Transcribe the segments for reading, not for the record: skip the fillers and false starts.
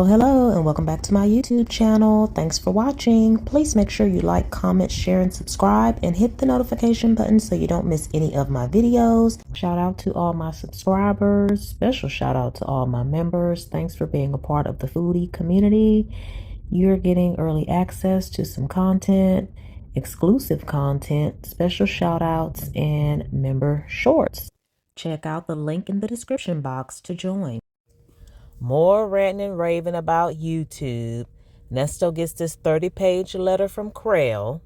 Hello, and welcome back to my YouTube channel. Thanks for watching. Please make sure you like, comment, share, and subscribe, and hit the notification button so you don't miss any of my videos. Shout out to all my subscribers. Special shout out to all my members. Thanks for being a part of the foodie community. You're getting early access to some content, exclusive content, special shout outs, and member shorts. Check out the link in the description box to join. More ranting and raving about YouTube. Nesto gets this 30-page letter from Krell.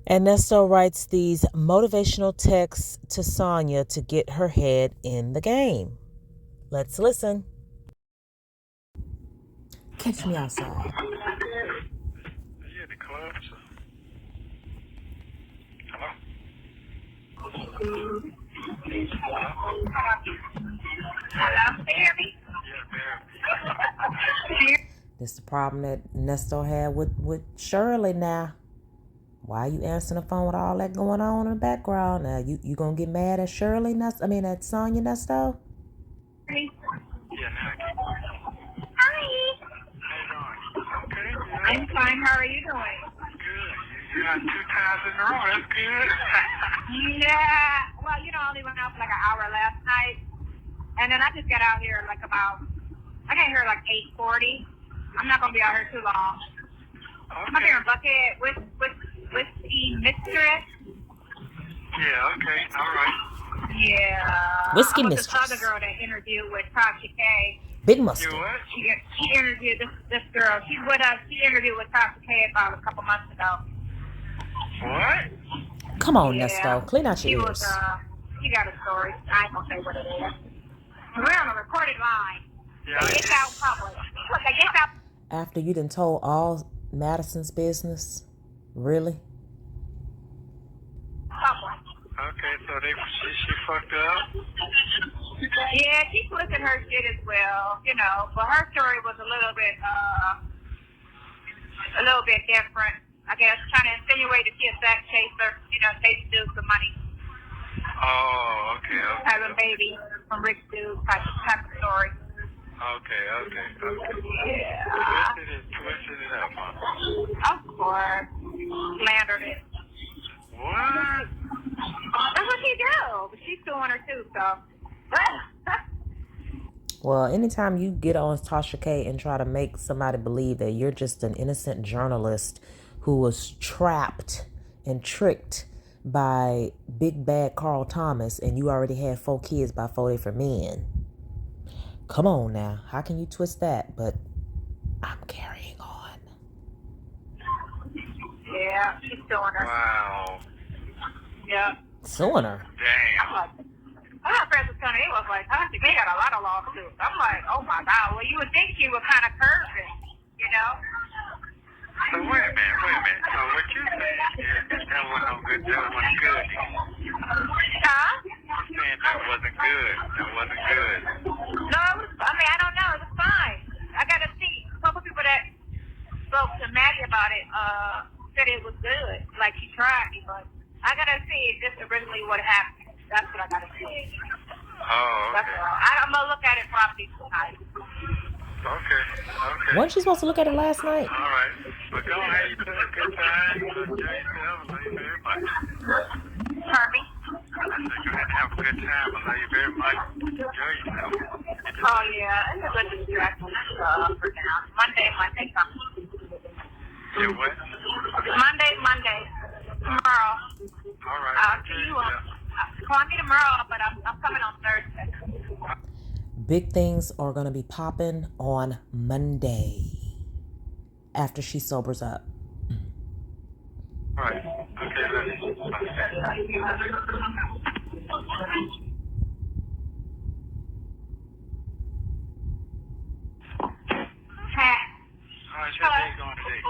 And Nesto writes these motivational texts to Sonya to get her head in the game. Let's listen. Catch me outside. Yeah, the club. Hello? Hello, baby. This is the problem that Nesto had with Shirley now. Why are you answering the phone with all that going on in the background? Now, you gonna get mad at Shirley, at Sonya, Nesto? Yeah, now I can. Hi. How you doing? Okay, good. I'm fine. How are you doing? Good. You got 2 times in a row. That's good. Yeah. Well, I only went out for like an hour last night. And then I just got out here I got here like 8:40. I'm not going to be out here too long. Okay. I'm up here in Bucket with Whiskey Mistress. Yeah, okay. All right. Yeah. Whiskey I'm with Mistress. this other girl that interviewed with Tasha K. Big You mustard. what? She interviewed this girl. She's with us. She interviewed with Tasha K about a couple months ago. What? Come on, Yeah. Nesto. Clean out She your was, ears. she got a story. I ain't gonna say what it is. We're on a recorded line. Yeah, It's out public. Look, I guess out. After you done told all Madison's business? Really? Public. Okay, so she fucked up? Yeah, she flipping her shit as well, but her story was a little bit different. I guess trying to insinuate that she a sex chaser, chasing dudes for money, Oh, okay. having babies from rich dudes type of story. Okay. Yeah. Twisted it up, huh? Of course. Slandered it. What? That's what she do. But she's doing her too, so. Well, anytime you get on Tasha K and try to make somebody believe that you're just an innocent journalist who was trapped and tricked by big bad Carl Thomas and you already had 4 kids by 4 different men. Come on now. How can you twist that? But I'm carrying on. Yeah, she's doing her. Wow. Yeah. Suing her. Damn. I got friends with Sonia. He was like, honestly, they got a lot of lawsuits. I'm like, oh my God. Well, you would think she was kind of curving, So wait a minute. So what you saying is that wasn't no good, that wasn't good. Huh? You're saying that wasn't good. That wasn't good. No, I don't know. It was fine. I got to see. A couple people that spoke to Maddie about it said it was good. Like, she tried me, but I got to see if this is originally what happened. That's what I got to see. Oh, That's okay. all. I'm going to look at it properly tonight. Okay. Wasn't she supposed to look at it last night? All right. But go ahead. You have a good time. Enjoy yourself. I love you very much. Pardon me? I said go ahead and have a good time. I love you very much. Enjoy yourself. Oh, yeah. It's a good distraction for now. Monday coming. You what? Monday. Tomorrow. All right. See you call me tomorrow, but I'm coming on Thursday. Big things are going to be popping on Monday after she sobers up. All right. Okay, then. How's your day going today?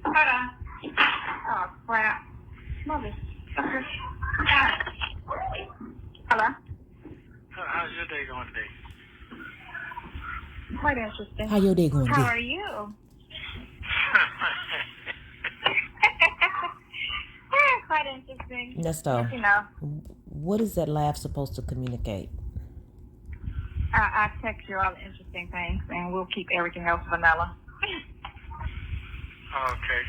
Hold on. Oh, crap. Motherfucker. Hello? How's your day going today? Quite interesting. How your day going How today? are you? Quite interesting. Nesto, You know, what is that laugh supposed to communicate? I text you all the interesting things, and we'll keep everything else vanilla. Okay.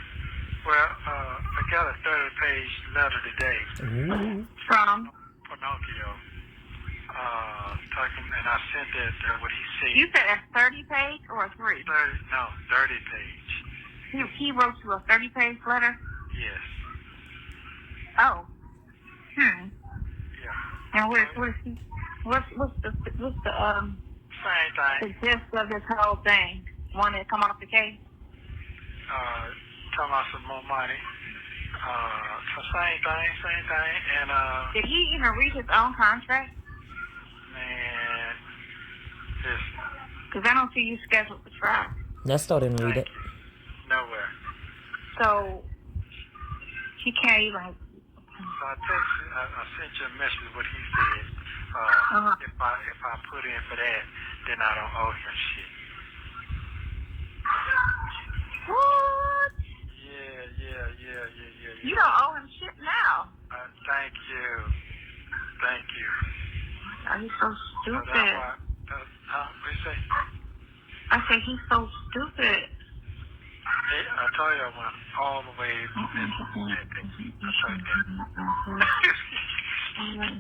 Well, I got a 30-page letter today From? Pinocchio. Talking, and I sent it what he said. You said a 30-page or a 3? 30-page. He wrote you a 30-page letter? Yes. Oh. Yeah. And what's the Same the thing. gist of this whole thing? Want to come off the case? Talking about some more money. So same thing. And Did he even read his own contract? man, listen. Because I don't see you scheduled for trial. Nesto didn't read it. Nowhere. So he can't even. So I sent you a message what he said. If I put in for that, then I don't owe him shit. What? Yeah. You don't owe him shit now. Thank you. Oh, he's so So stupid. that's why. What you say? I said he's so stupid. I told you I went all the way. I told you.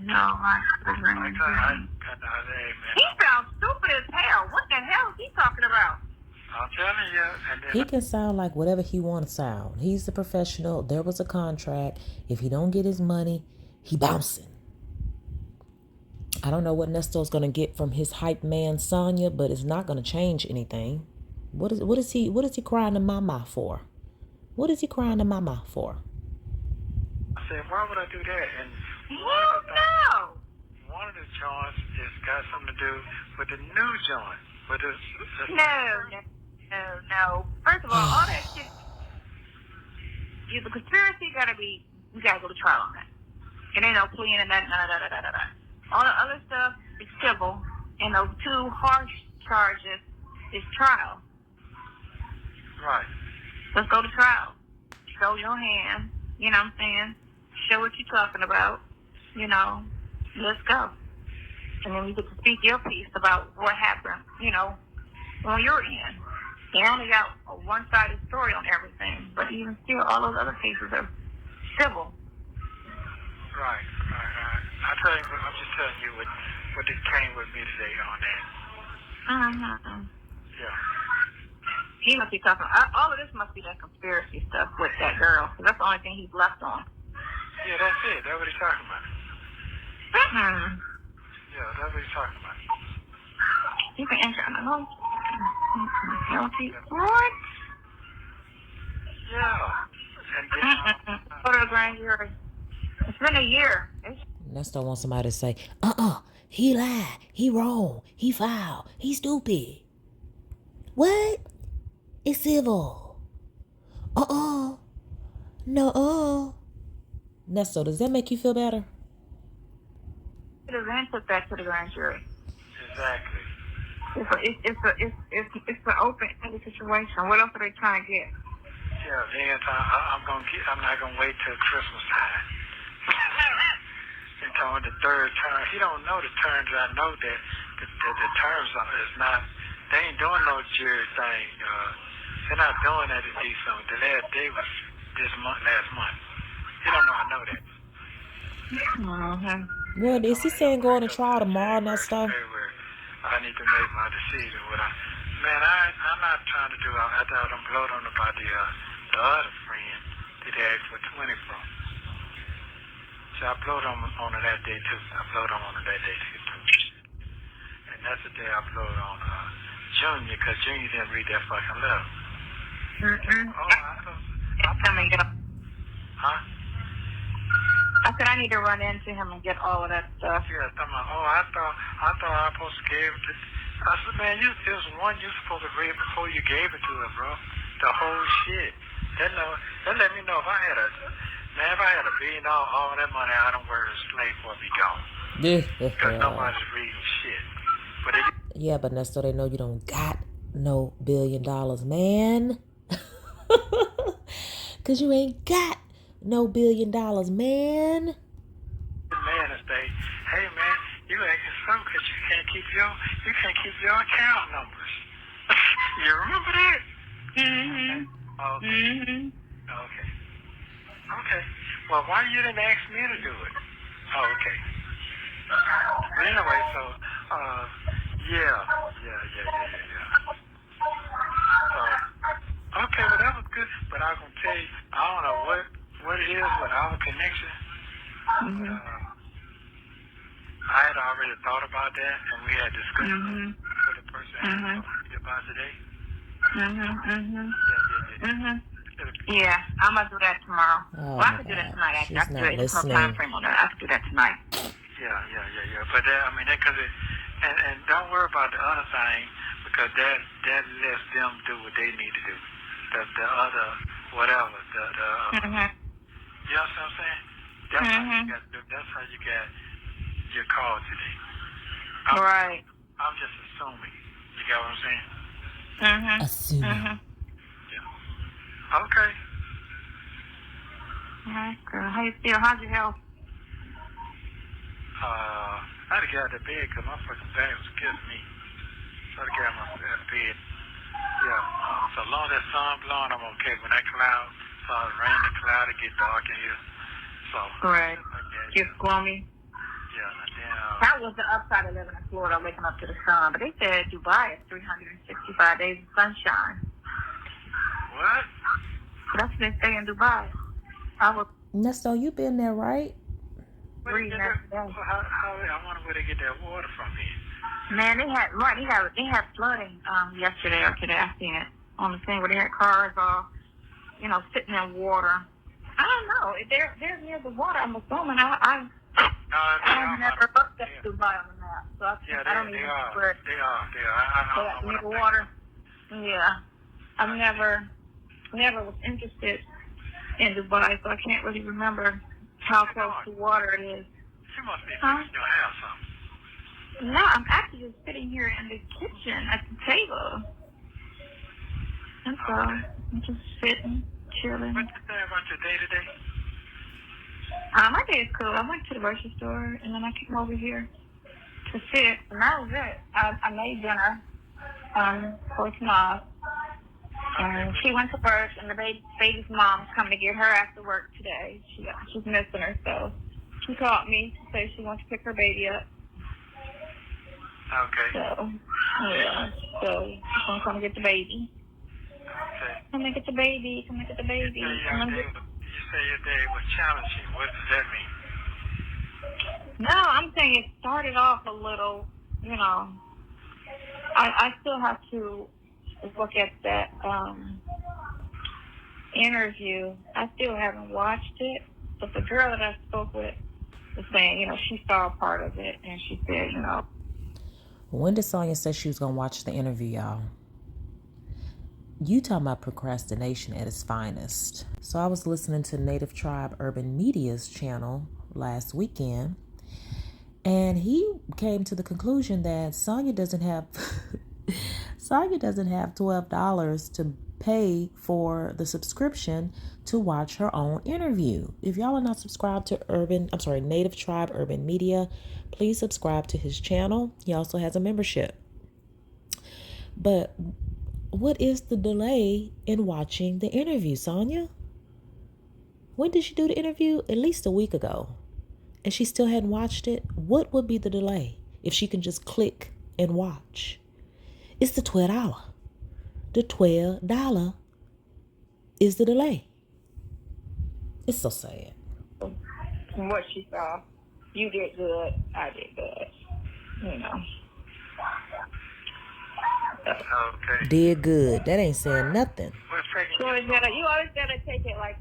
No, he sounds stupid as hell. What the hell is he talking about? I'm telling you. And then He can sound like whatever he want to sound. He's the professional. There was a contract. If he don't get his money, he bouncing. I don't know what Nesto's going to get from his hype man Sonya, but it's not going to change anything. What is he crying to mama for? What is he crying to mama for? I said, why would I do that? And one of the joints has got something to do with the new joint. No. First of all that shit, the conspiracy we gotta go to trial on that. It ain't no plea and that, All the other stuff is civil, and those 2 harsh charges is trial. Right. Let's go to trial. Show your hand, you know what I'm saying? Show what you're talking about, let's go. And then you get to speak your piece about what happened, on your end. You only got a one-sided story on everything, but even still, all those other cases are civil. Right. I'm just telling you what came with me today on that. Yeah. He must be talking. All of this must be that conspiracy stuff with that girl. Cause that's the only thing he's left on. Yeah, that's it. That's what he's talking about. Yeah, that's what he's talking about. You can enter on the home. What? Yeah. And then, Go to the grand jury. It's been a year. Nesto wants somebody to say, he lied, he wrong, he foul, he stupid. What? It's civil. No. Nesto, does that make you feel better? The man took that to the grand jury. Exactly. It's an open-ended situation. What else are they trying to get? Yeah, then I'm not gonna wait till Christmas time. And on the third term, he don't know the terms. I know that the terms is not. They ain't doing no jury thing. They're not doing that in December. The last day was last month. He don't know I know that. Well, is he saying going to trial tomorrow, Nesto? I need to make my decision. I'm not trying to do. I thought I'm blowed on about the other friend that they asked for 20 from. So I blowed on that day too. And that's the day I blowed on Junior, because Junior didn't read that fucking letter. Huh? I said I need to run into him and get all of that stuff. Yeah, I thought I was supposed to give it to. I said, man, it was one you supposed to read before you gave it to him, bro. The whole shit. That let me know if I had $1 billion, all that money, I don't work as a slave for be gone. Because nobody's reading shit. Yeah, but Nesto, they know you don't got no $1 billion, man. Because you ain't got no $1 billion, man. Man, is hey, man, you acting up because you can't keep your account numbers. You remember that? Mhm. Okay. Mhm. Okay. Okay. Well, why you didn't ask me to do it? Oh, okay. But anyway, so, yeah. So, okay, well, that was good. But I was going to tell you, I don't know what it is with our connection. But, I had already thought about that, and we had discussed it with the person I had talked to you about today. Yeah, I'm gonna do that tomorrow. Oh Well, I my could do that God. tonight. Actually, I She's could do not it. There's no time listening. frame on that. I could do that tonight. Yeah. But that, I mean, that because and don't worry about the other thing because that lets them do what they need to do. The other whatever you know what I'm saying? That's how you got your call today. Right. I'm just assuming. You got what I'm saying? Assuming. Yeah. Okay. Alright, girl. How you feel? How's your health? I had to get out of bed because my fucking back was killing me. So I had to get out of my bed. Yeah. So long as that sun blowing, I'm okay. When that cloud starts raining, cloud, it get dark in here. So. Right. Okay, Just gloomy. Yeah. And then. That was the upside of living in Florida, waking up to the sun. But they said Dubai is 365 days of sunshine. What? That's what they say in Dubai. I was Nesto, you been there, right? reading that today. I wonder where they get that water from here. Man, they had flooding yesterday or today. I seen it on the thing where they had cars all, sitting in water. I don't know. They're near the water. I'm assuming. I never looked at Dubai on the map, so I don't even know where they are. I don't know near the water. Yeah, I've never was interested in Dubai, so I can't really remember how close to water it is. She must be fixing your hair or something. No, I'm actually just sitting here in the kitchen at the table. That's all. I'm just sitting, chilling. What you say about your day today? My day is cool. I went to the grocery store, and then I came over here to sit, and that was it. I made dinner for tomorrow. And she went to work, and the baby's mom's coming to get her after work today. She's missing her, so she called me to say she wants to pick her baby up. Okay. So, yeah. So, she's going to come get the baby. Okay. Come and get the baby. You say your day was challenging. What does that mean? No, I'm saying it started off a little, I still have to look at that interview. I still haven't watched it, but the girl that I spoke with was saying, she saw a part of it, and she said, When did Sonya say she was going to watch the interview, y'all? You talking about procrastination at its finest. So I was listening to Native Tribe Urban Media's channel last weekend, and he came to the conclusion that Sonya doesn't have $12 to pay for the subscription to watch her own interview. If y'all are not subscribed to Native Tribe Urban Media, please subscribe to his channel. He also has a membership. But what is the delay in watching the interview, Sonya? When did she do the interview? At least a week ago. And she still hadn't watched it? What would be the delay if she can just click and watch? It's the $12. The $12 is the delay. It's so sad. from what she saw, you did good, I did good. Okay. Did good. That ain't saying nothing. You always gotta take it like,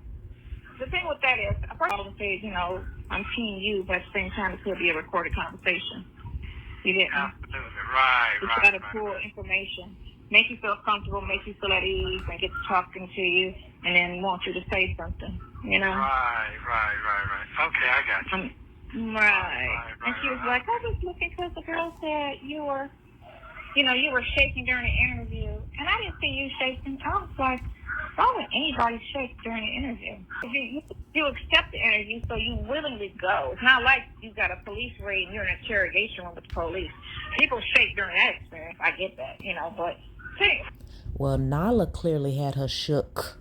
the thing with that is, first of all, say, I'm team you, but at the same time, it could be a recorded conversation. You didn't. Absolutely. Right. You try to pull information, make you feel comfortable, make you feel at ease, and get to talking to you, and then want you to say something, Right. Okay, I got you. Right. And she was like, I was looking because the girl said you were shaking during the interview, and I didn't see you shaking. I was like, why would anybody shake during the interview? You accept the interview, so you willingly go. It's not like you got a police raid and you're in an interrogation room with the police. People shake during that experience. I get that, but hey. Well, Nala clearly had her shook.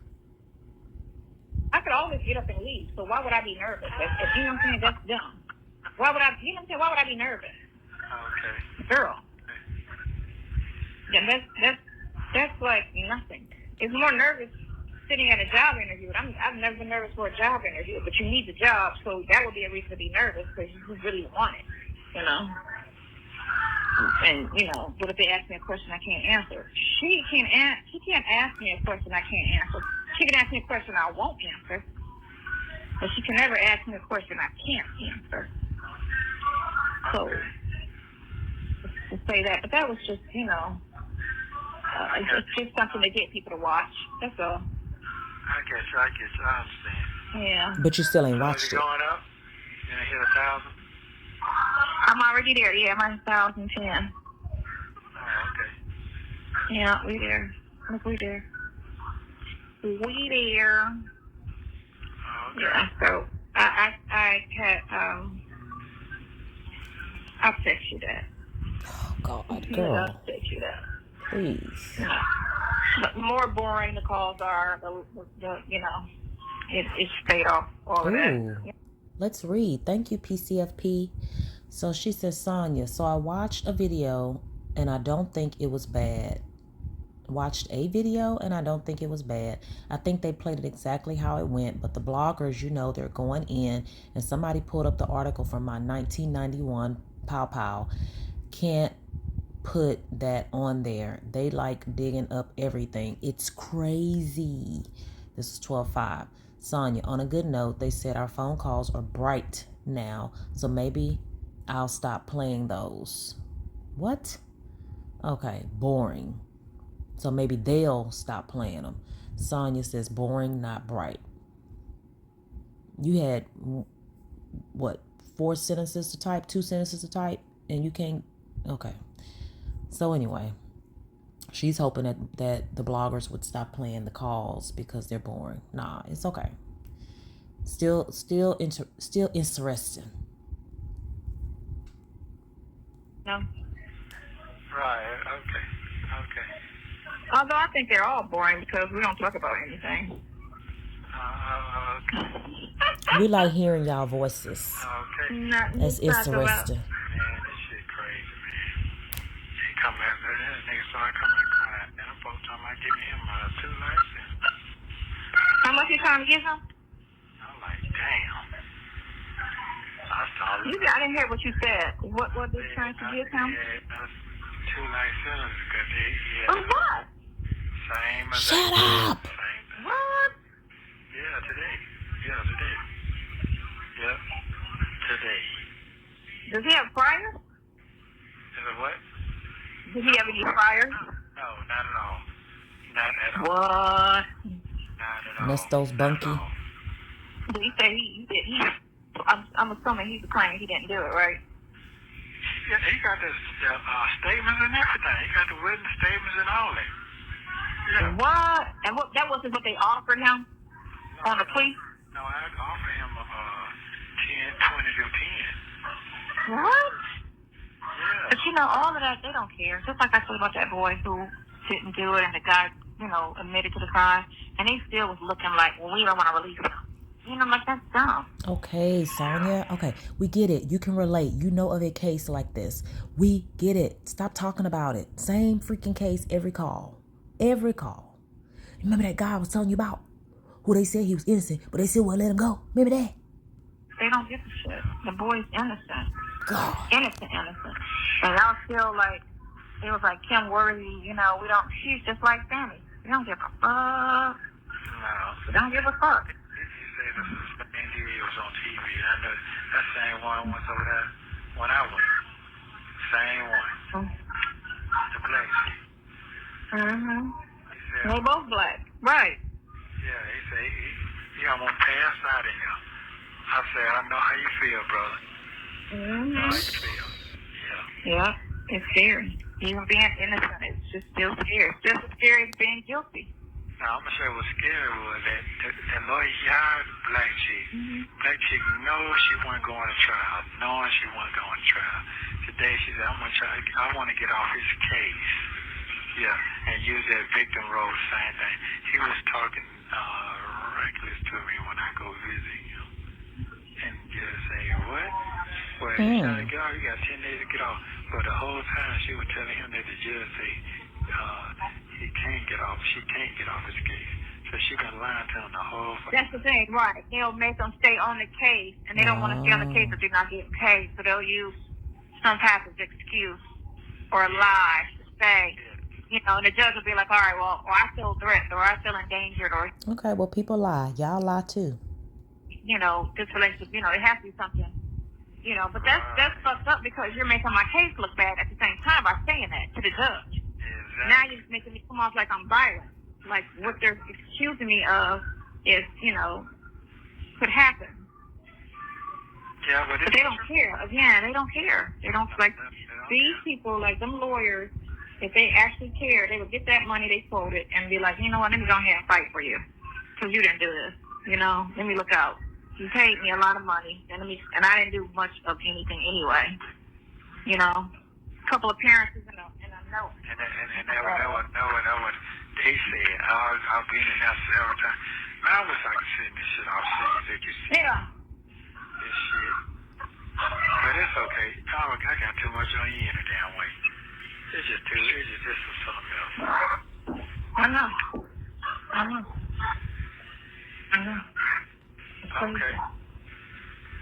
I could always get up and leave, so why would I be nervous? If you know what I'm saying, that's dumb. Why would I be nervous? Okay. Girl. Yeah, that's like nothing. It's more nervous sitting at a job interview. I've never been nervous for a job interview, but you need the job, so that would be a reason to be nervous because you really want it, And but if they ask me a question I can't answer, she can't ask me a question I can't answer. She can ask me a question I won't answer, but she can never ask me a question I can't answer. So to say that, but that was just it's just something to get people to watch. That's all. I get you. I understand. Yeah. But you still ain't watched it. Going up? You gonna hit 1,000? I'm already there. Yeah, I'm on 1,010. Oh, okay. Yeah, we there. Look, we there. We there. Oh, okay. Yeah. So I had I'll text you that. Oh, God, Yeah, girl. I'll text you that. Please. Yeah. But the more boring the calls are, it's straight off all of that. Ooh. Let's read. Thank you, PCFP. So she says, Sonya, so I watched a video and I don't think it was bad. Watched a video and I don't think it was bad. I think they played it exactly how it went, but the bloggers, they're going in, and somebody pulled up the article from my 1991 Pow Pow. Can't put that on there. They like digging up everything. It's crazy. This is 12:05. Sonya, on a good note, they said our phone calls are bright now, so maybe I'll stop playing those. What? Okay, boring. So maybe they'll stop playing them. Sonya says boring, not bright. You had, what, 4 sentences to type, 2 sentences to type, and you can't, okay. So anyway, she's hoping that the bloggers would stop playing the calls because they're boring. Nah, it's okay. Still interesting. No. Right. Okay. Although I think they're all boring because we don't talk about anything. Okay. We like hearing y'all voices. Okay. Nothing It's to talk about. interesting. Man, this shit crazy, man. He come back there, that nigga started coming and crying. And I'm supposed to give him 2 license. How much you trying to give him? I'm like, damn. I started. I didn't hear what you said. What they trying to give him? Yeah, 2 licenses because he Oh, what? same as Shut up! Same. What? Yeah, today. Yep, today. Does he have priors? Is it what? Does he have any priors? No, not at all. Not at all. What? Not at all. Nesto's bunky. Did he say he I'm assuming he's claiming he didn't do it, right? Yeah, he got the statements and everything. He got the written statements and all that. Yeah. What? And that wasn't what they offered him on the plea? No, I offered him 20 to 10. What? Yeah. But all of that, they don't care. Just like I said about that boy who didn't do it and the guy, admitted to the crime, and he still was looking like, well, we don't want to release him. I'm like, that's dumb. Okay, Sonya. Okay, we get it. You can relate. You know of a case like this. We get it. Stop talking about it. Same freaking case every call. Every call. Remember that guy I was telling you about? Who they said he was innocent, but they still wouldn't let him go. Remember that? They don't give a shit. The boy's innocent. God. Innocent. And y'all feel like, it was like Kim Worthy, she's just like Sammy. We don't give a fuck. No. We don't give a fuck. He said this is the same day it was on TV. And I know that same one was over there when I went. Same one. The black chick. Mm-hmm. He said, They both black. Right. yeah, he said he almost passed out in here. I said, I know how you feel, brother. I know how you feel. Yeah. Yeah. It's scary. Even being innocent, it's just still scary. It's just as scary as being guilty. Now, I'm going to say what scary was that lawyer he hired, black chick. Black chick knows she wasn't going to trial, knowing she wasn't going to trial. Today she said, I want to get off his case. Yeah, and use that victim role, same thing. He was talking reckless to me when I go visit him. And just say, what? Well, he's trying to get off, you got 10 days to get off. But the whole time she was telling him that the judge say, he can't get off, she can't get off his case. So she been lying to him the whole time. That's the thing, right. They'll make them stay on the case, and they don't want to stay on the case if they're not getting paid. So they'll use some type of excuse or a lie to say, and the judge will be like, all right, well, or I feel threatened, or I feel endangered, or... Okay, well, people lie. Y'all lie, too. This relationship, it has to be something, but that's fucked up because you're making my case look bad at the same time by saying that to the judge. Exactly. Now you're making me come off like I'm violent. Like, what they're accusing me of is, could happen. Yeah, but they don't care. Again, they don't care. They don't, these people, like them lawyers, if they actually care, they would get that money they quoted and be like, you know what, let me go ahead and fight for you. Because you didn't do this. Let me look out. You paid me a lot of money, and I didn't do much of anything anyway. A couple appearances in a note. And that was they said. I've been in there several times. Man, I wish I could send this shit off to you that you see. Yeah. This shit. But it's okay. I got too much on you in a damn way. It's just something else. I know. Okay.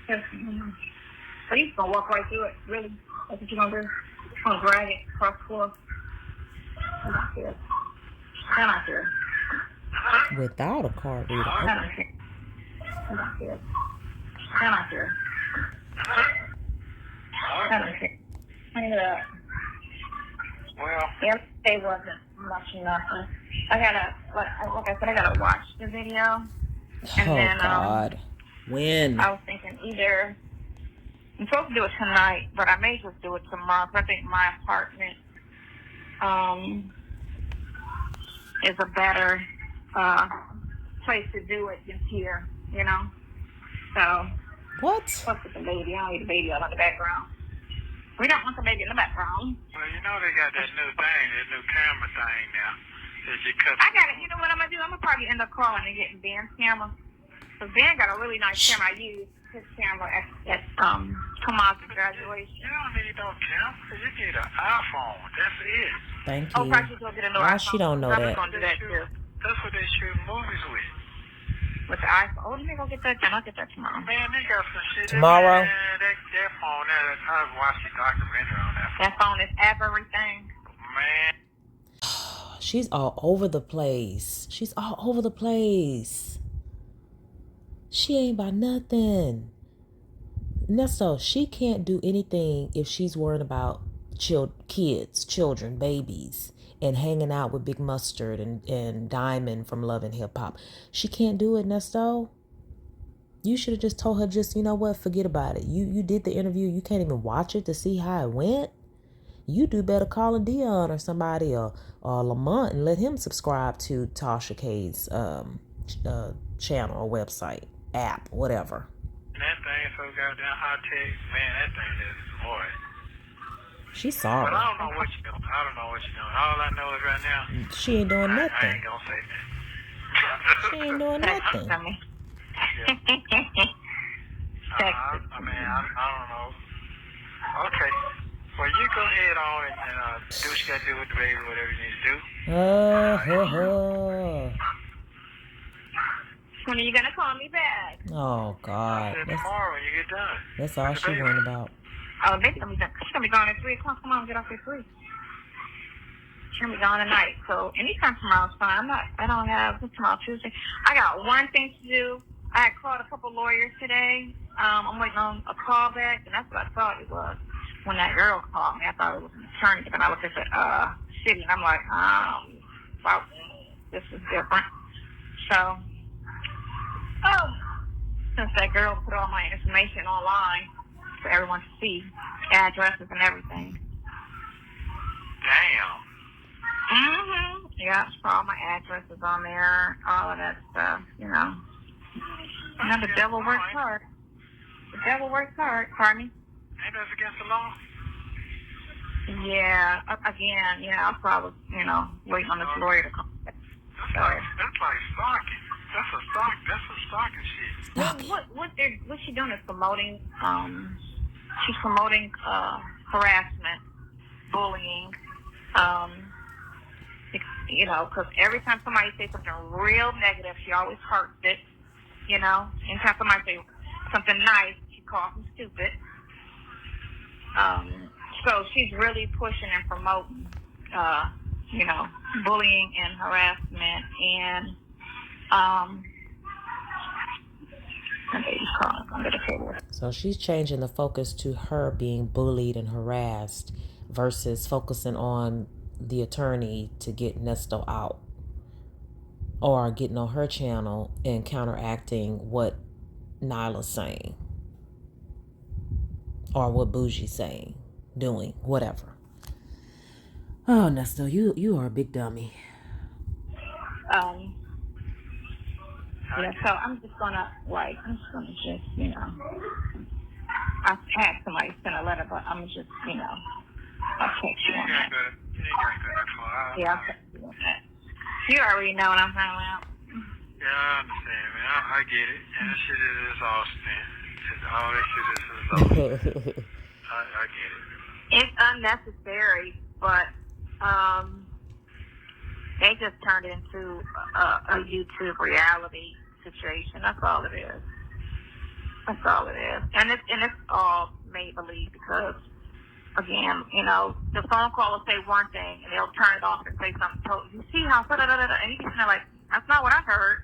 Yes, so you're going to walk right through it, really? That's what you're going to do? You're going to drag it across the floor? I'm not here. I'm not here. Without a card reader. I'm not here. I'm not here. I'm not here. I'm not here. Hang it up. Well. Yesterday wasn't much nothing. I gotta watch the video. And then, God. When? I was thinking either I'm supposed to do it tonight, but I may just do it tomorrow. I think my apartment is a better place to do it than here, So. What? What's with the baby? I don't need the baby out in the background. We don't want the baby in the background. Well, they got that new camera thing now. I got it. You know what I'm going to do? I'm going to probably end up calling and getting Ben's camera. Because Ben got a really nice camera. I used his camera at Tomas' graduation. You don't need no camera. You need an iPhone. That's it. Thank you. Oh, probably go get a new Why iPhone. she don't know that? Gonna do that too. That's what they shoot movies with. With the iPhone. Oh, let me go get that. I'll get that tomorrow. Man, they got some shit. Tomorrow? That phone there, I've watched the documentary on that phone. That phone is everything. Man. She's all over the place. She ain't about nothing. Nesto, she can't do anything if she's worried about children, babies, and hanging out with Big Mustard and Diamond from Love and Hip Hop. She can't do it, Nesto. You should have just told her, you know what, forget about it. You did the interview. You can't even watch it to see how it went. You do better calling Dion or somebody or Lamont and let him subscribe to Tasha K's channel or website, app, whatever. That thing so goddamn high tech, man. That thing is boy. She's sorry. But I don't know what you're doing. All I know is right now. She ain't doing nothing. I ain't gonna say that. She ain't doing nothing. I don't know. Okay. Well, you go ahead on and do what you got to do with the baby, whatever you need to do. When are you going to call me back? Oh, God. Tomorrow when you get done. That's all she worried about. Oh, she's going to be gone at 3 o'clock. Come on, get off at 3. She's going to be gone tonight. So anytime tomorrow's fine. I don't have tomorrow, Tuesday. I got one thing to do. I had called a couple lawyers today. I'm waiting on a call back, and that's what I thought it was. When that girl called me, I thought it was an attorney, but then I looked at the city, and I'm like, wow, this is different. So, since that girl put all my information online for everyone to see, addresses and everything. Damn. Yeah, all my addresses on there, all of that stuff, you know. Now the devil works hard. The devil works hard, pardon me? Ain't that against the law? Yeah, again, I'll probably, wait on this lawyer to come. That's like stalking. That's some stalking shit. What she doing is promoting, she's promoting harassment, bullying, because every time somebody says something real negative, she always hurts it, Anytime somebody says something nice, she calls them stupid. So she's really pushing and promoting, bullying and harassment and, so she's changing the focus to her being bullied and harassed versus focusing on the attorney to get Nesto out, or getting on her channel and counteracting what Nyla's saying or what Bougie's saying, doing, whatever. Oh, Nesto, you are a big dummy. Yeah, so I'm just gonna I had somebody send a letter, but I'm just, I'll text you on that. You ain't gotta go that far. Yeah, I'll text you on that. You already know what I'm talking about. Yeah, I understand, man. I get it. And that shit is exhausting. All that shit is exhausting. I get it. It's unnecessary, but they just turned it into a YouTube reality situation. That's all it is. That's all it is. And it's all make believe because, again, the phone call will say one thing and they'll turn it off and say something totally. You see how and you just like, that's not what I heard.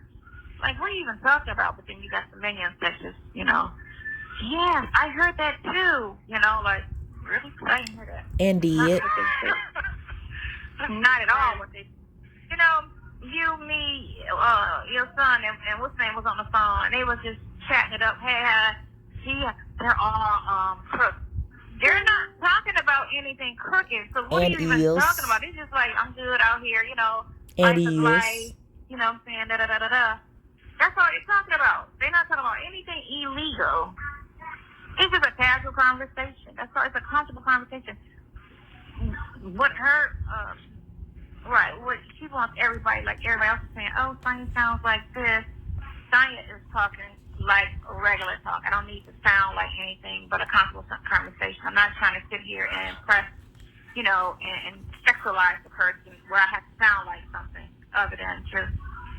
Like, what are you even talking about? But then you got the minions that just, yes, I heard that too. Like, really? I didn't hear that. And did. Not at all what they, you, me, your son, and what's name was on the phone, and they was just chatting it up. Hey, they're all crooks. They're not talking about anything crooked. So what and are you even talking about? It's just like, I'm good out here, And life is life, what I'm saying, da-da-da-da-da. That's all they're talking about. They're not talking about anything illegal. It's just a casual conversation. That's all. It's a comfortable conversation. What she wants everybody, like everybody else is saying, oh, Sonya sounds like this. Sonya is talking like regular talk. I don't need to sound like anything but a comfortable conversation. I'm not trying to sit here and impress, and sexualize the person where I have to sound like something other than just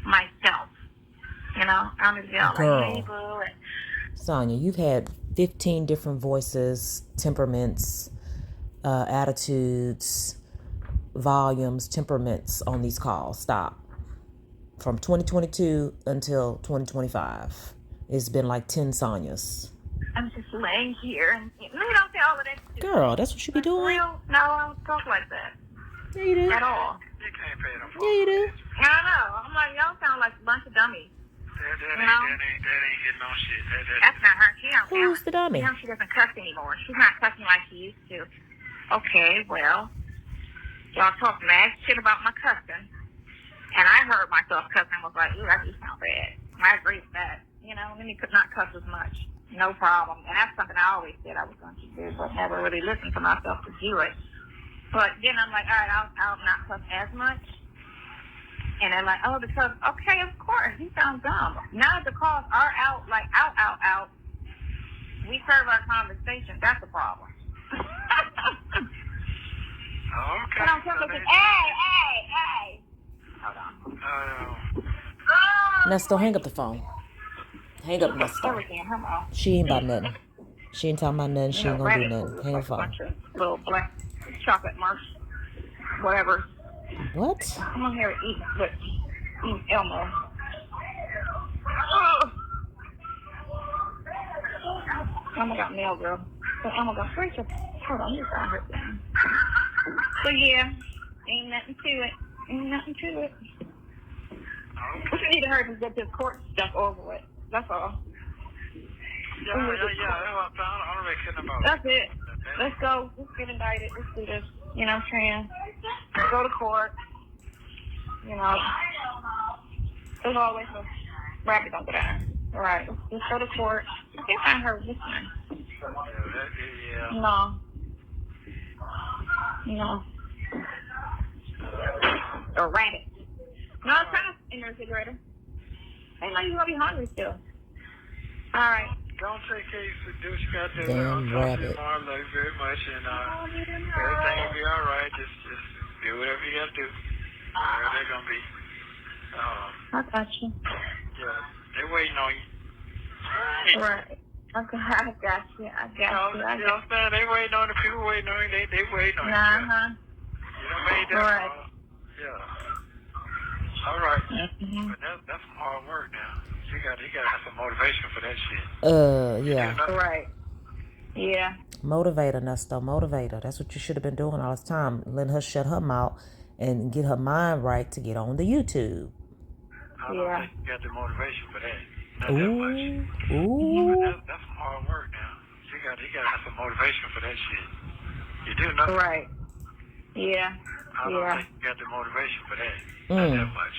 myself. I'm just like, hey, boo. Sonya, you've had 15 different voices, temperaments, attitudes, volumes, temperaments on these calls. Stop. From 2022 until 2025, it's been like 10 Sonyas. I'm just laying here, and you don't say all of that. Girl, that's what you be doing. No, I don't talk like that. Yeah, you do. At all. You can't pay them. Yeah, you do. I know. I'm like, y'all sound like a bunch of dummies. That ain't getting no shit. That's not her. Who's the dummy? She doesn't cuss anymore. She's not cussing like she used to. Okay, well, y'all talk mad shit about my cussing, and I heard myself cussing and was like, ooh, that just sounds bad. I agree with that. Let me not cuss as much. No problem. And that's something I always said I was going to do, but never really listened to myself to do it. But then I'm like, all right, I'll not cuss as much. And they're like, oh, because, okay, of course, you sound dumb. Now that the calls are out, like out, we serve our conversation. That's the problem. Okay. But I'm telling you, hey. Hold on. Nesto, hang up the phone. Hang up, Nesto. Everything, come on. She ain't about nothing. She ain't talking about nothing. She ain't gonna do nothing. Hang up the phone. Bunch of little black chocolate marsh, whatever. What? I'm on here eating Elmo. Elmo got mail, girl. So Elmo got fresh. Hold on, you found her thing. So yeah, ain't nothing to it. We need to hurry and get this court stuff over with. That's all. Yeah. I'm making about. That's it. Let's go. Let's get indicted. Let's do this. You know what I'm saying? Go to court. you know, there's always a rabbit over there. All right, let's go to court. I think I heard this one. Yeah. No. A rabbit. No, it's kind of in the refrigerator. I know you're going to be hungry still. All right. Don't take care. Do what you got to do. Damn rabbit. I love you very much, and everything will be all right. Just do whatever you got to do. Wherever they're going to be. I got you. Yeah, they're waiting on you. Right. Okay, I got you. You understand? They waiting on the people waiting on you. They waiting on you. Uh-huh. You done made that Right. Yeah. All right. Mm-hmm. But that's some hard work now. You got to have some motivation for that shit. Yeah. Right. Yeah. Motivate her, Nesto. Motivate her. That's what you should have been doing all this time. Letting her shut her mouth and get her mind right to get on the YouTube. I don't think you got the motivation for that. Not Ooh. that much. Ooh. But that's some hard work now. You got to have some motivation for that shit. You do nothing. Right. Yeah. I don't think you got the motivation for that. Mm. Not that much.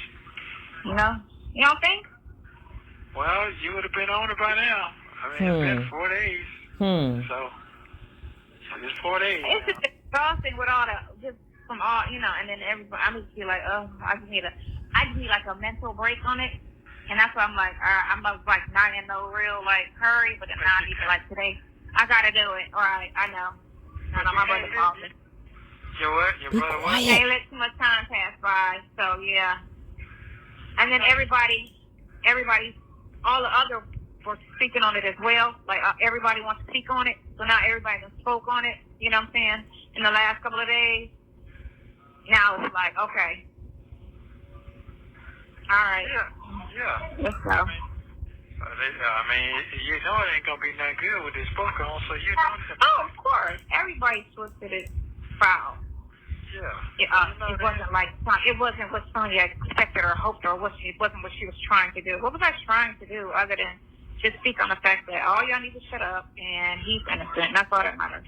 No? You don't think? Well, you would have been on it by now. I mean, it's been 4 days. So it's 4 days. It's just exhausting with all the, just from all, you know, and then everybody, I just feel like, oh, I just need like a mental break on it. And that's why I'm like, I'm like not in no real like hurry, but then now I need to like today, I gotta do it. All right, I know. I know my brother called me. Your what? Your brother what? Can't let too much time pass by. So yeah. And then everybody, all the other were speaking on it as well. Like everybody wants to speak on it. So now everybody done spoke on it. You know what I'm saying? In the last couple of days. Now it's like, okay. All right. Yeah. Let's go. I mean, you know it ain't gonna be nothing good with this book on, so you know. Oh, of course. Everybody twisted it foul. Yeah. It wasn't like it wasn't what Sonya expected or hoped, or it wasn't what she was trying to do. What was I trying to do other than just speak on the fact that all y'all need to shut up and he's innocent? And that's all that matters.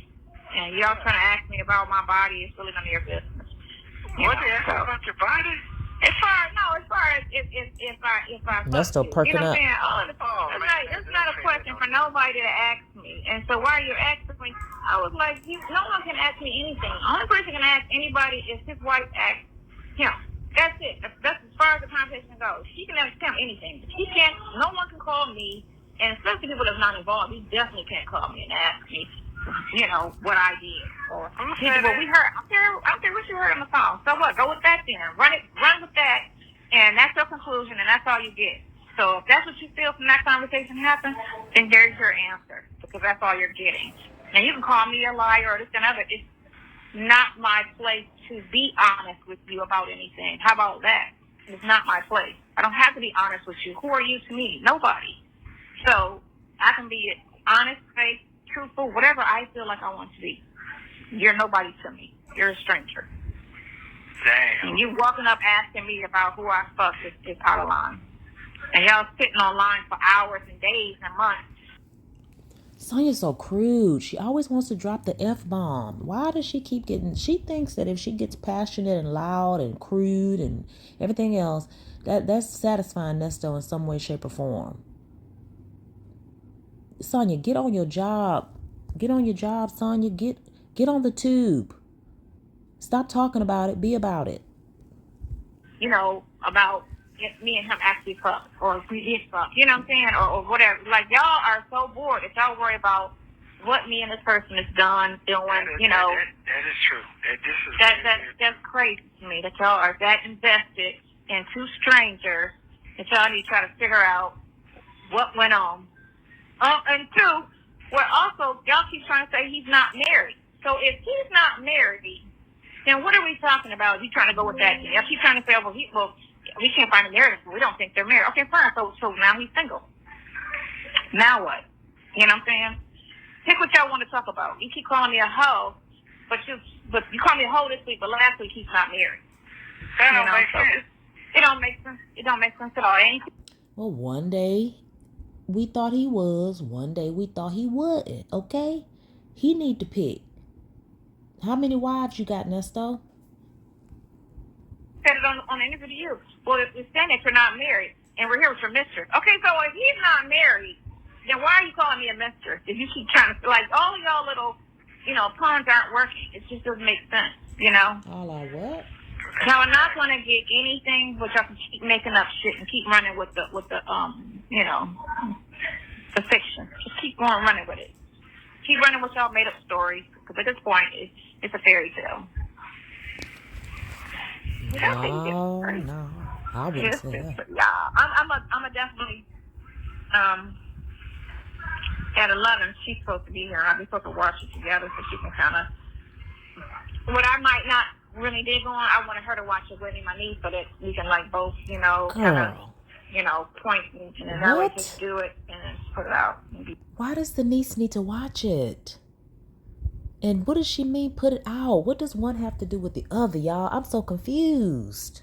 And y'all trying to ask me about my body is really none of your business. What they asking about your body? As far as if I Nesto perking you know up. what I'm saying? It's not a question for nobody to ask me. And so while you're asking me, I was like, no one can ask me anything. The only person can ask anybody is his wife asks him. That's it. That's as far as the conversation goes. She can ask him anything. He can't. No one can call me, and especially people that's not involved. He definitely can't call me and ask me, you know, what I did. Or what we heard. I don't care what you heard on the phone. So what? Go with that then. Run with that, and that's your conclusion, and that's all you get. So if that's what you feel from that conversation happened, then there's your answer, because that's all you're getting. And you can call me a liar or this and other. It's not my place to be honest with you about anything. How about that? It's not my place. I don't have to be honest with you. Who are you to me? Nobody. So I can be honest, fake, truthful, whatever I feel like I want to be. You're nobody to me. You're a stranger. Damn. And you walking up asking me about who I fucked is out of line. And y'all sitting online for hours and days and months. Sonya's so crude. She always wants to drop the F-bomb. Why does she keep getting... She thinks that if she gets passionate and loud and crude and everything else, that's satisfying Nesto in some way, shape, or form. Sonya, get on your job. Get on your job, Sonya. Get on the tube. Stop talking about it. Be about it. You know, about if me and him actually fucked, or if we did fuck, you know what I'm saying, or whatever. Like, y'all are so bored that y'all worry about what me and this person has done, doing, you know. That is true. That's crazy to me, that y'all are that invested in two strangers, that y'all need to try to figure out what went on. And two, well, also, y'all keep trying to say he's not married. So if he's not married, then what are we talking about? You trying to go with that? Y'all keep trying to say, well, we can't find a marriage. We don't think they're married. Okay, fine. So now he's single. Now what? You know what I'm saying? Pick what y'all want to talk about. You keep calling me a hoe, but you called me a hoe this week, but last week he's not married. That don't make sense. It don't make sense. It don't make sense at all. Well, one day we thought he was. One day we thought he wouldn't. Okay? He need to pick. How many wives you got, Nesto? Said it on on the interview to you. Well, it's saying that you're not married, and we're here with your mister. Okay, so if he's not married, then why are you calling me a mister? If you keep trying to, like, all y'all little, puns aren't working. It just doesn't make sense, All our what? Now, I'm not going to get anything, but y'all can keep making up shit and keep running with the the fiction. Just keep going running with it. Keep running with y'all made up stories, because at this point, it's a fairy tale. No, I wouldn't say that. Yeah, I'm a definitely at 11. She's supposed to be here. I'll be supposed to watch it together so she can kind of. What I might not really dig on, I wanted her to watch it with me, my niece, so that we can both, kind of, point and then that way just do it and then put it out. Why does the niece need to watch it? And what does she mean put it out? What does one have to do with the other, y'all? I'm so confused.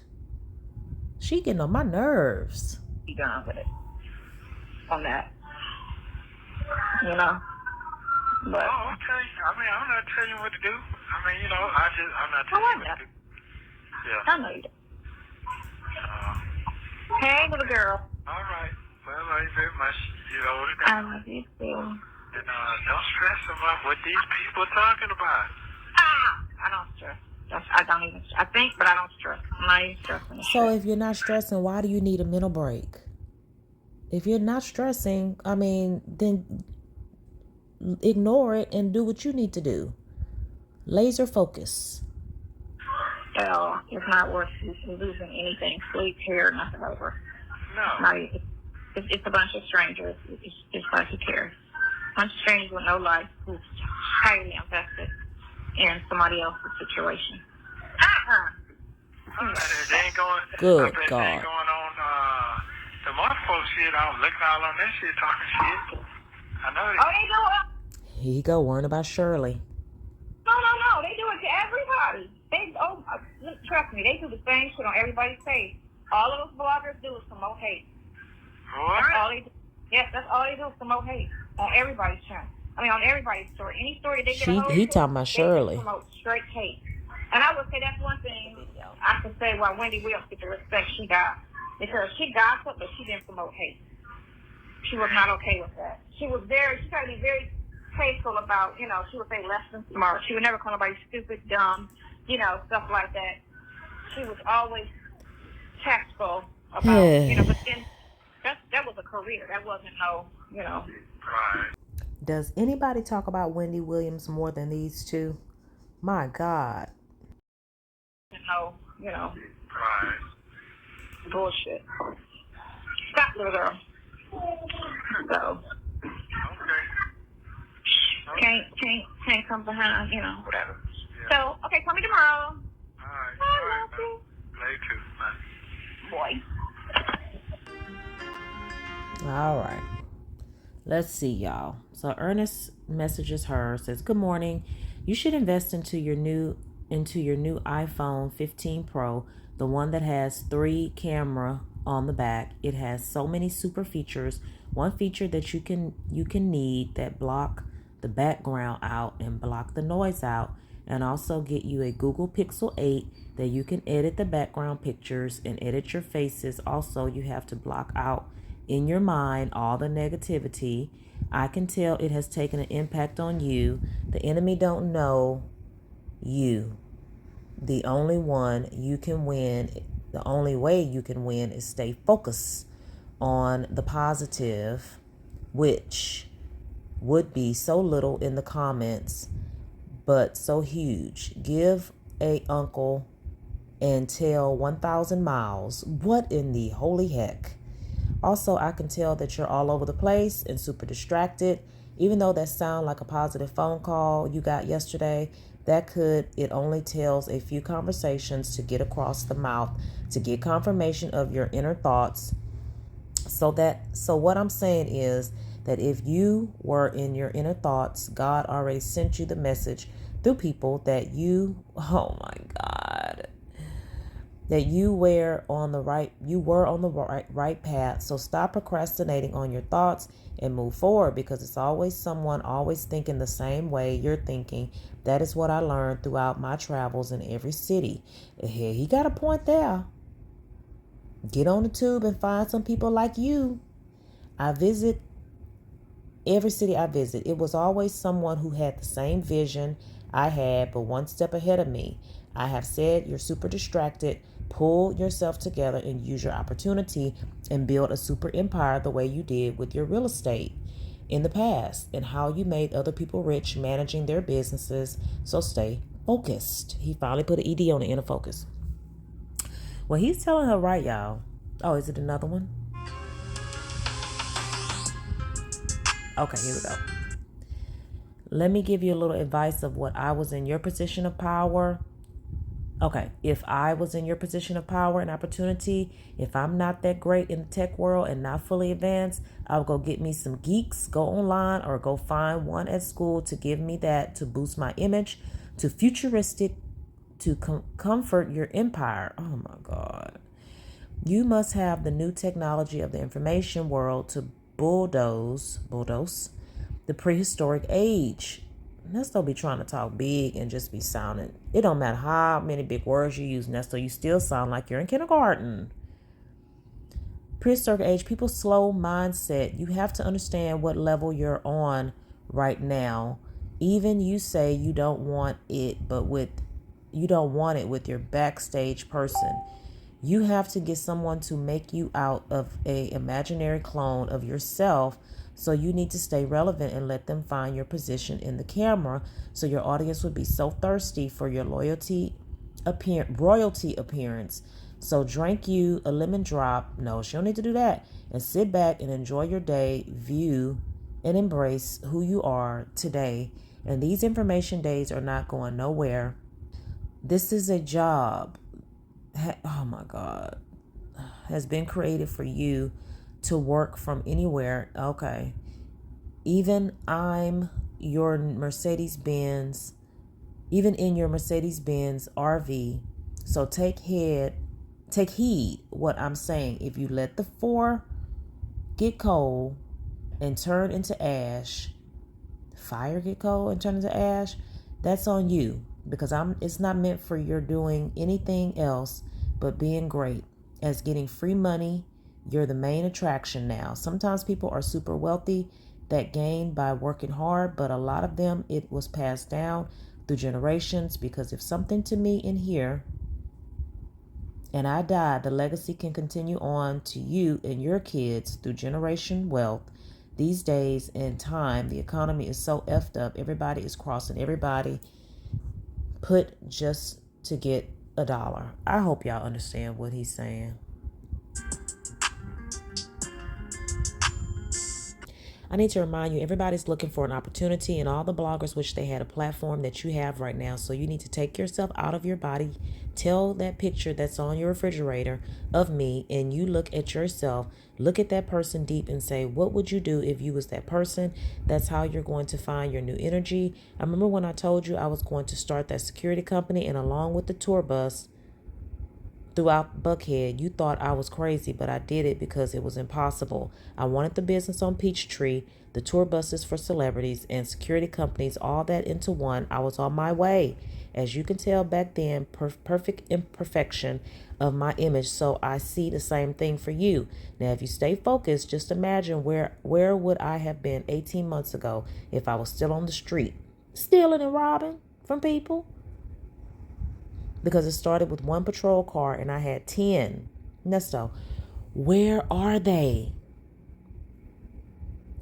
She getting on my nerves. Be done with it. On that. But. Oh, okay. I'm not telling you what to do. I'm not telling you what to do. Yeah. I know you do. Hey, little girl. All right. Well, I love you very much. I love you too. And don't stress about what these people are talking about. I don't stress. I don't even. I think, but I don't stress. I'm not even stressing. So if you're not stressing, why do you need a mental break? If you're not stressing, then ignore it and do what you need to do. Laser focus. Well, it's not worth losing anything. Sleep, hair, nothing over. No. It's a bunch of strangers. It's like who cares? A bunch of strangers with no life who's highly invested in somebody else's situation. They ain't going. Good They God. ain't going on. The mother folks shit. I was looking all on that shit, talking shit. I know. Oh, they do it. Here you go, worrying about Shirley. No. They do it to everybody. Trust me, they do the same shit on everybody's page. All of those bloggers do is promote hate. What? That's all they do. Yes, that's all they do is promote hate on everybody's channel. On everybody's story. Any story they get a hold of, He talking about Shirley. They promote straight hate. And I would say that's one thing I could say why Wendy Williams get the respect she got. Because she gossiped, but she didn't promote hate. She was not okay with that. She tried to be very tasteful about, she would say less than smart. She would never call nobody stupid, dumb, stuff like that. She was always tactful about, but then that was a career. That wasn't Right. Does anybody talk about Wendy Williams more than these two? My God. Right. Bullshit. Stop, little girl. So. Okay. Can't come behind, whatever. Yeah. So, okay, call me tomorrow. All right. I love you. Love you too. Bye. All right. Let's see, y'all. So Ernest messages her, says, "Good morning. You should invest into your new iPhone 15 Pro, the one that has 3 camera on the back. It has so many super features. One feature that you can need that block the background out and block the noise out, and also get you a Google Pixel 8 that you can edit the background pictures and edit your faces. Also, you have to block out in your mind all the negativity. I can tell it has taken an impact on you. The enemy don't know you. The only way you can win is stay focused on the positive, which would be so little in the comments, but so huge. Give a uncle and tell 1,000 miles. What in the holy heck? Also, I can tell that you're all over the place and super distracted. Even though that sounds like a positive phone call you got yesterday, it only tells a few conversations to get across the mouth, to get confirmation of your inner thoughts. So what I'm saying is that if you were in your inner thoughts, God already sent you the message through people that you were on the right path. So stop procrastinating on your thoughts and move forward, because it's always someone always thinking the same way you're thinking. That is what I learned throughout my travels in every city. He got a point there. Get on the tube and find some people like you. I visit every city I visit. It was always someone who had the same vision I had, but one step ahead of me. I have said you're super distracted. Pull yourself together and use your opportunity and build a super empire the way you did with your real estate in the past and how you made other people rich managing their businesses. So stay focused. He finally put an ED on the inner focus. Well, he's telling her right, y'all. Oh, is it another one? Okay, here we go. Let me give you a little advice of what I was in your position of power. Okay, if I was in your position of power and opportunity, if I'm not that great in the tech world and not fully advanced, I'll go get me some geeks, go online or go find one at school to give me that, to boost my image, to futuristic, to comfort your empire. Oh my God. You must have the new technology of the information world to bulldoze the prehistoric age. Nesto be trying to talk big and just be sounding. It don't matter how many big words you use, Nesto, you still sound like you're in kindergarten. Prehistoric age, people's slow mindset. You have to understand what level you're on right now. Even you say you don't want it, you don't want it with your backstage person. You have to get someone to make you out of a imaginary clone of yourself. So you need to stay relevant and let them find your position in the camera. So your audience would be so thirsty for your royalty appearance. So drink you a lemon drop. No, she don't need to do that. And sit back and enjoy your day. View and embrace who you are today. And these information days are not going nowhere. This is a job. Oh my God. Has been created for you to work from anywhere. Okay. Even in your Mercedes-Benz RV. So take heed what I'm saying. If you let the 4 get cold and turn into ash, fire get cold and turn into ash, that's on you, because it's not meant for your doing anything else but being great. As getting free money, you're the main attraction now. Sometimes people are super wealthy that gain by working hard, but a lot of them, it was passed down through generations, because if something to me in here and I die, the legacy can continue on to you and your kids through generation wealth. These days and time, the economy is so effed up. Everybody is crossing everybody, put just to get $1. I hope y'all understand what he's saying. I need to remind you, everybody's looking for an opportunity, and all the bloggers wish they had a platform that you have right now. So you need to take yourself out of your body. Tell that picture that's on your refrigerator of me, and you look at yourself, look at that person deep and say, what would you do if you was that person? That's how you're going to find your new energy. I remember when I told you I was going to start that security company, and along with the tour bus throughout Buckhead, you thought I was crazy, but I did it because it was impossible. I wanted the business on Peachtree, the tour buses for celebrities, and security companies, all that into one. I was on my way. As you can tell back then, perfect imperfection of my image. So I see the same thing for you. Now, if you stay focused, just imagine where would I have been 18 months ago if I was still on the street, stealing and robbing from people? Because it started with 1 patrol car and I had 10. Nesto, where are they?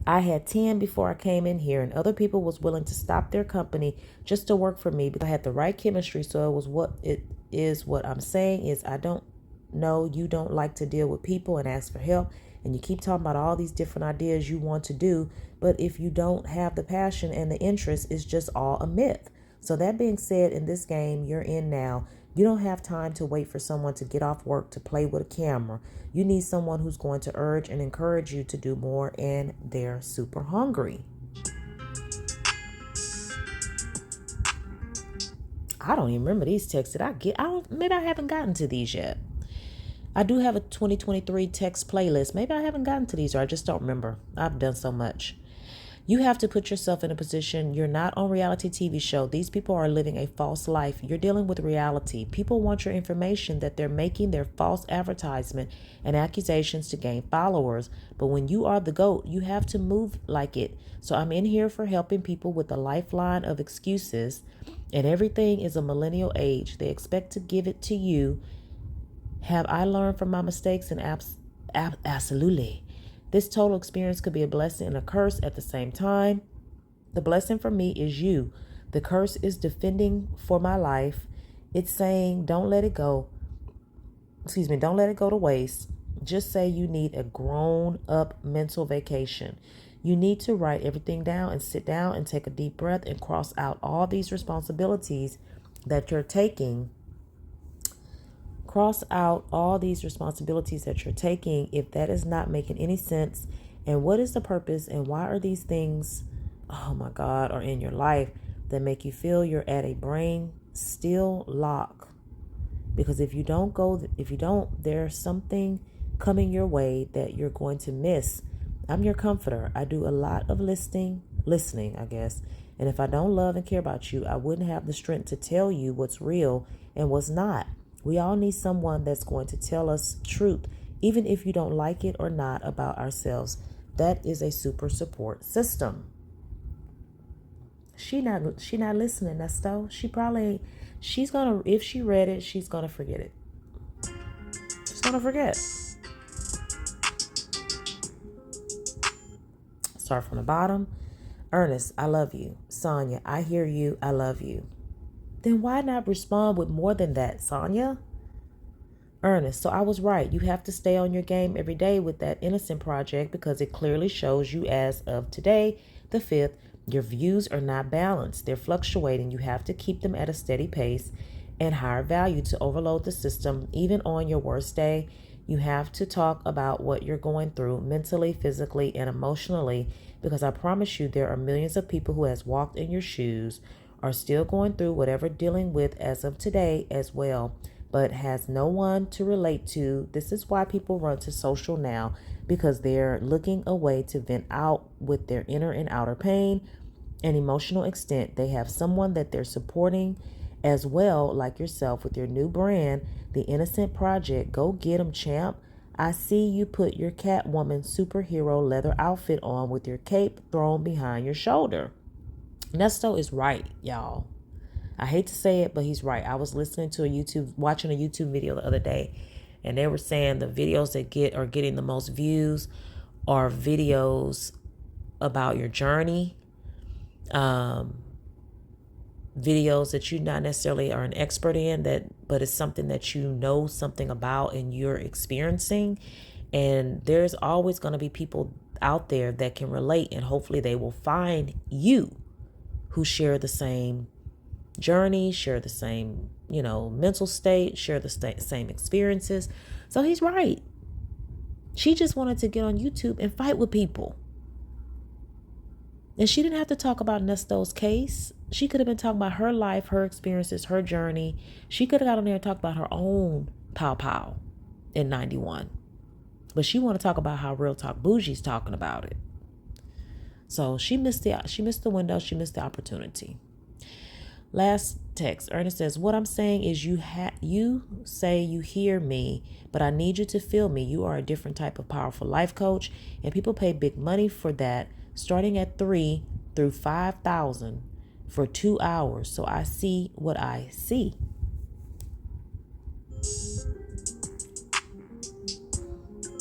I had 10 before I came in here, and other people was willing to stop their company just to work for me because I had the right chemistry. So what I'm saying is, I don't know, you don't like to deal with people and ask for help, and you keep talking about all these different ideas you want to do, but if you don't have the passion and the interest, it's just all a myth. So that being said, in this game you're in now, you don't have time to wait for someone to get off work to play with a camera. You need someone who's going to urge and encourage you to do more, and they're super hungry. I don't even remember these texts that I get. Maybe I haven't gotten to these yet. I do have a 2023 text playlist. Maybe I haven't gotten to these, or I just don't remember. I've done so much. You have to put yourself in a position. You're not on reality TV show. These people are living a false life. You're dealing with reality. People want your information that they're making their false advertisement and accusations to gain followers. But when you are the GOAT, you have to move like it. So I'm in here for helping people with a lifeline of excuses. And everything is a millennial age. They expect to give it to you. Have I learned from my mistakes? And absolutely. This total experience could be a blessing and a curse at the same time. The blessing for me is you. The curse is defending for my life. It's saying, don't let it go. Don't let it go to waste. Just say you need a grown-up mental vacation. You need to write everything down and sit down and take a deep breath and cross out all these responsibilities that you're taking. Cross out all these responsibilities that you're taking if that is not making any sense. And what is the purpose and why are these things, oh my God, are in your life that make you feel you're at a brain still lock? Because if you don't, there's something coming your way that you're going to miss. I'm your comforter. I do a lot of listening, I guess. And if I don't love and care about you, I wouldn't have the strength to tell you what's real and what's not. We all need someone that's going to tell us truth, even if you don't like it or not about ourselves. That is a super support system. She not listening, Nesto. If she read it, she's gonna forget it. She's gonna forget. Start from the bottom. Ernest, I love you. Sonya, I hear you. I love you. Then why not respond with more than that, Sonya? Ernest, so I was right. You have to stay on your game every day with that innocent project because it clearly shows you as of today, the 5th, your views are not balanced. They're fluctuating. You have to keep them at a steady pace and higher value to overload the system. Even on your worst day, you have to talk about what you're going through mentally, physically, and emotionally because I promise you there are millions of people who has walked in your shoes are still going through whatever dealing with as of today as well, but has no one to relate to. This is why people run to social now, because they're looking a way to vent out with their inner and outer pain and emotional extent. They have someone that they're supporting as well, like yourself with your new brand, The Innocent Project. Go get 'em, champ. I see you put your Catwoman superhero leather outfit on with your cape thrown behind your shoulder. Nesto is right, y'all. I hate to say it, but he's right. I was watching a YouTube video the other day, and they were saying the videos that are getting the most views are videos about your journey, videos that you not necessarily are an expert in, but it's something that you know something about and you're experiencing. And there's always going to be people out there that can relate, and hopefully they will find you who share the same journey, share the same, mental state, share the same experiences. So he's right. She just wanted to get on YouTube and fight with people. And she didn't have to talk about Nesto's case. She could have been talking about her life, her experiences, her journey. She could have got on there and talked about her own pow in 91. But she want to talk about how Real Talk Bougie's talking about it. So she missed the window. She missed the opportunity. Last text. Ernest says, what I'm saying is you say you hear me, but I need you to feel me. You are a different type of powerful life coach, and people pay big money for that, starting at $3,000 through $5,000 for 2 hours. So I see what I see.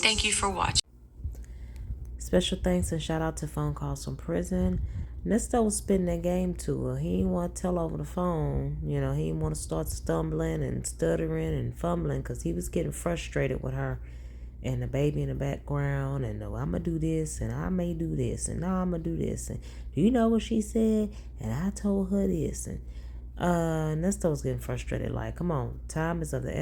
Thank you for watching. Special thanks and shout out to Phone Calls from Prison. Nesto was spitting that game to her. He didn't want to tell over the phone. He didn't want to start stumbling and stuttering and fumbling because he was getting frustrated with her and the baby in the background. And I'm going to do this and I may do this and now I'm going to do this. And do you know what she said? And I told her this. And Nesto was getting frustrated. Like, come on. Time is of the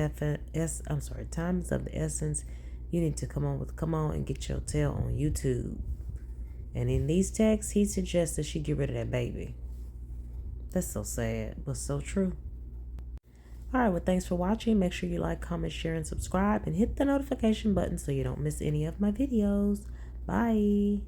essence. You need to come on and get your tail on YouTube. And in these texts, he suggests that she get rid of that baby. That's so sad, but so true. All right, well, thanks for watching. Make sure you like, comment, share, and subscribe. And hit the notification button so you don't miss any of my videos. Bye.